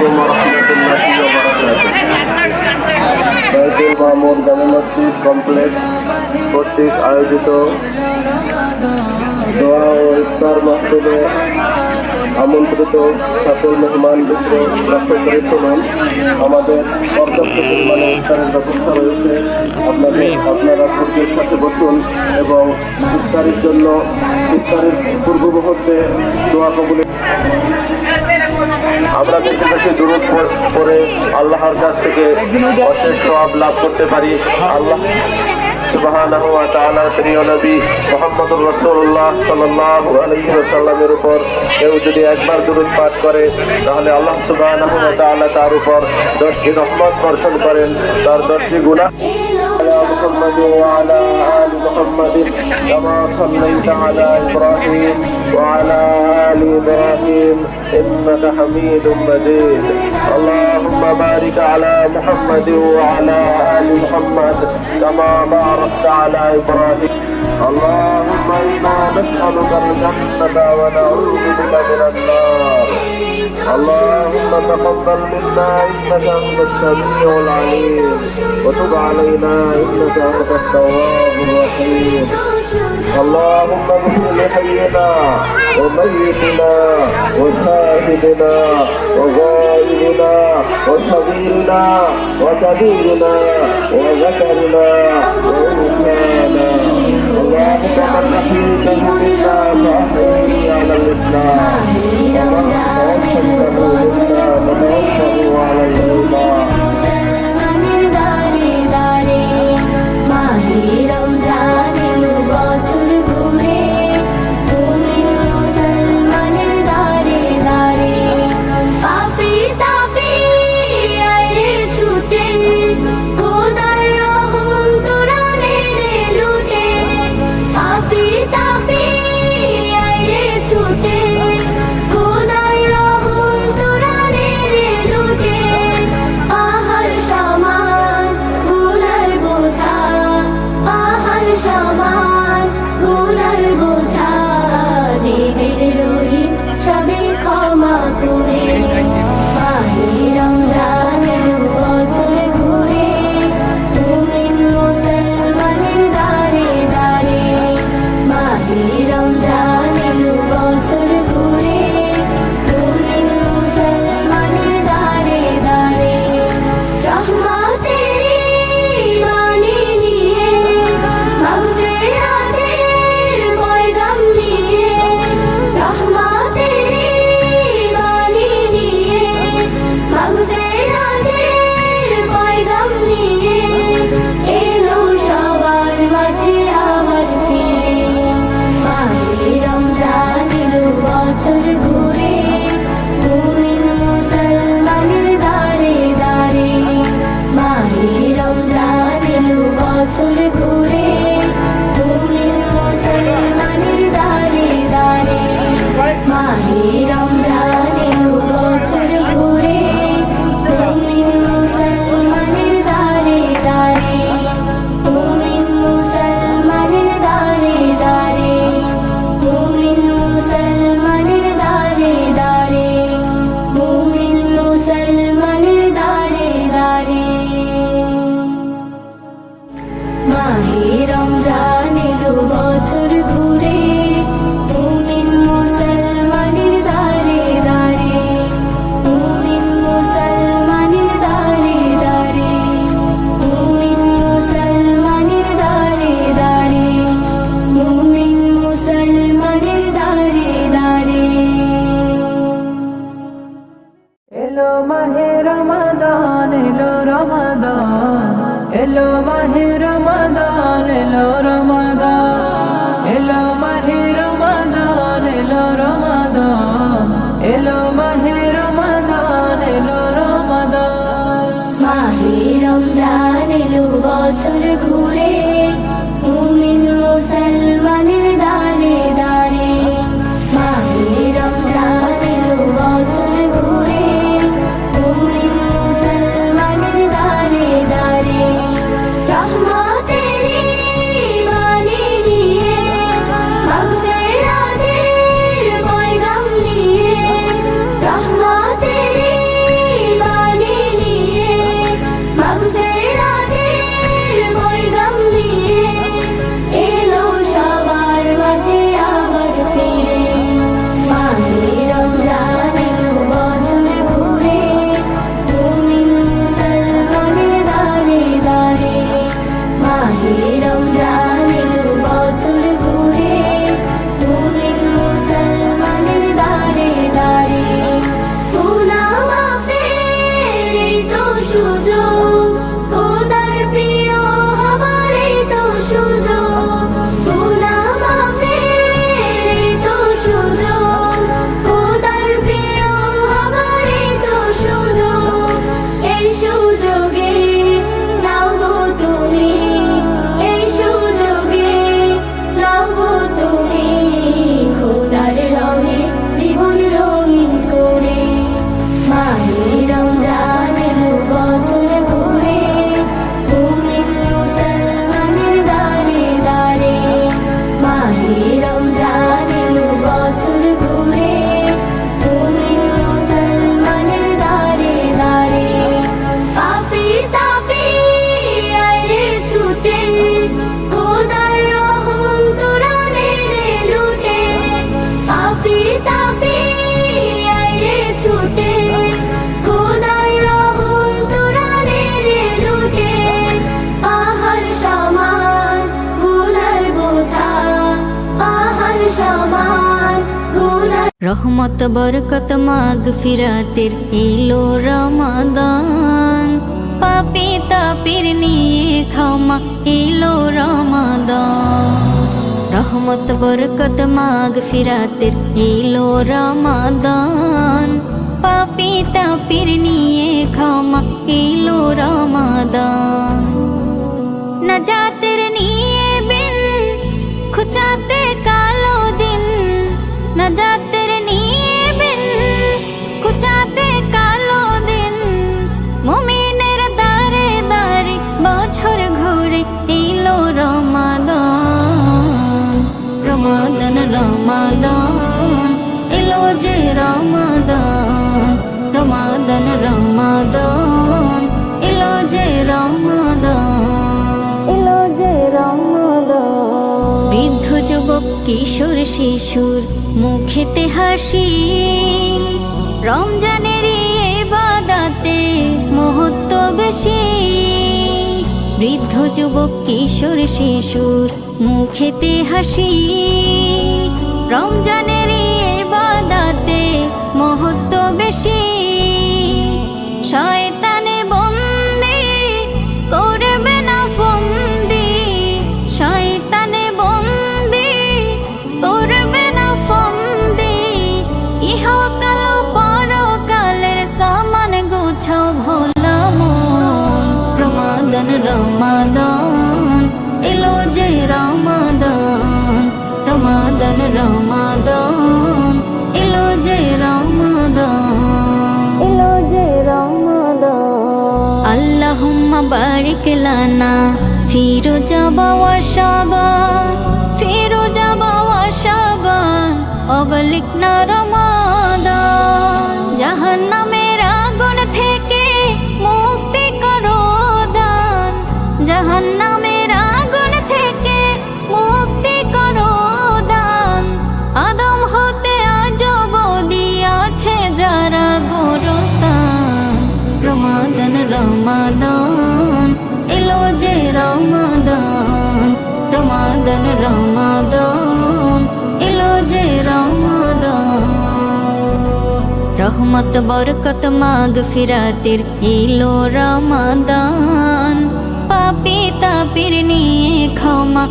আলাইকুম ওয়া রাহমাতুল্লাহি ওয়া বারাকাতুহু। বাইতুল মামুর জামে মসজিদ কমপ্লেক্স কর্তৃক আয়োজিত দোয়া ও ইফতার মাহফিলে আমন্ত্রিত সকল মেহমান মিত্র লক্ষ্য করেছিলেন। আমাদের পর্যাপ্ত পরিমাণে ইফতারের ব্যবস্থা রয়েছে। আপনারা ধৈর্যের সাথে বসুন এবং ইফতারের জন্য ইফতারের পূর্ব মুহূর্তে দোয়া কবুলের আমরা বেশি বেশি দুরূদ পড়ে আল্লাহর কাছ থেকে অশেষ সওয়াব লাভ করতে পারি। আল্লাহ সুবহানাহু ওয়া তাআলার প্রিয় নবী মুহাম্মদুর রাসূলুল্লাহ সাল্লাল্লাহু আলাইহি ওয়াসাল্লামের উপর কেউ যদি একবার দুরূদ পাঠ করে তাহলে আল্লাহ সুবহানাহু ওয়া তাআলা তার উপর 10টি রহমত বর্ষণ করেন, তার 10টি গুনাহ محمد وعلى آل محمد كما صليت على إبراهيم وعلى آل إبراهيم إنك حميد مجيد. اللهم بارك على محمد وعلى آل محمد كما باركت على إبراهيم. اللهم إنا نسألك الجنة ونعوذ بك من النار. اللهم تقبل منا إنك أنت السميع العليم وتب علينا إنك أنت التواب الرحيم. اللهم اغفر لحينا وميتنا وشاهدنا وغائبنا وصغيرنا وكبيرنا وذكرنا وأنثانا. اللهم من أحييته منا فأحييه على الإسلام ومن توفيته منا فتوفه على الإيمان. এলো মাহে রমাদান, এলো রমাদান, এলো মাহে রমাদান, এলো রমাদান, এলো মাহে রমাদান, এলো রমাদান। মাহে রমজান এলো বছর ঘুরে, মুমিন মুসলমানের দারে দারে। মাহে রমজান এলো বছর ঘুরে, মুমিন মুসলমানের দারে দারে। রহমান রহমত বরকত মাগফিরাতের এলো রমাদান, পাপী তাপির নিয়ে ক্ষমা এলো রমাদান। রহমত বরকত মাগফিরাতের এলো রমাদান, পাপী তাপির নিয়ে ক্ষমা এলো রমাদান। নাজাতের নিয়ে বিন খুচাতে কালো দিন, নাজাতের নিয়ে বিন খুচাতে কালো দিন। মুমিনের দারে দারে বছর ঘুরে এলো রমাদান, রমাদান রমাদান এলো যে রমাদান, রমাদান রমাদান এলো যে রমাদান, এলো যে রমাদান। বৃদ্ধ যুবক কিশোর শিশুর মুখেতে হাসি, রমজানের ইবাদতে মহত্ব বেশি। বৃদ্ধ যুবক কিশোর শিশুর মুখেতে হাসি, রমজানের ইবাদতে মহত্ব বেশি। শয়তানে বন্দি করবে না ফন্দি, শয়তানে বন্দি করবে না ফন্দি। ইহকাল পরকালের সামান গুছাও ভোলা মন, রমাদান রমাদান এলো যে রমাদান, রমাদান রমাদান এলো যে রমাদান, এলো যে রমাদান। আল্লাহুম্মা বারিক লানা ফি রজবা ওয়া শাবান, ফি রজবা ওয়া শাবান অবলিকনা রমাদান। জাহান্নামের আগুন থেকে মুক্তি করো দান, জাহান্নামের আগুন থেকে মুক্তি করো দান। আদম হতে আজ অবধি আছে যারা গোরস্থান, রমাদান রমাদান এলো যে রমাদান, রমাদান রমাদান এলো যে রমাদান। রহমত বরকত মাগফিরাতের এলো রমাদান, পাপী তাপির নিয়ে ক্ষমা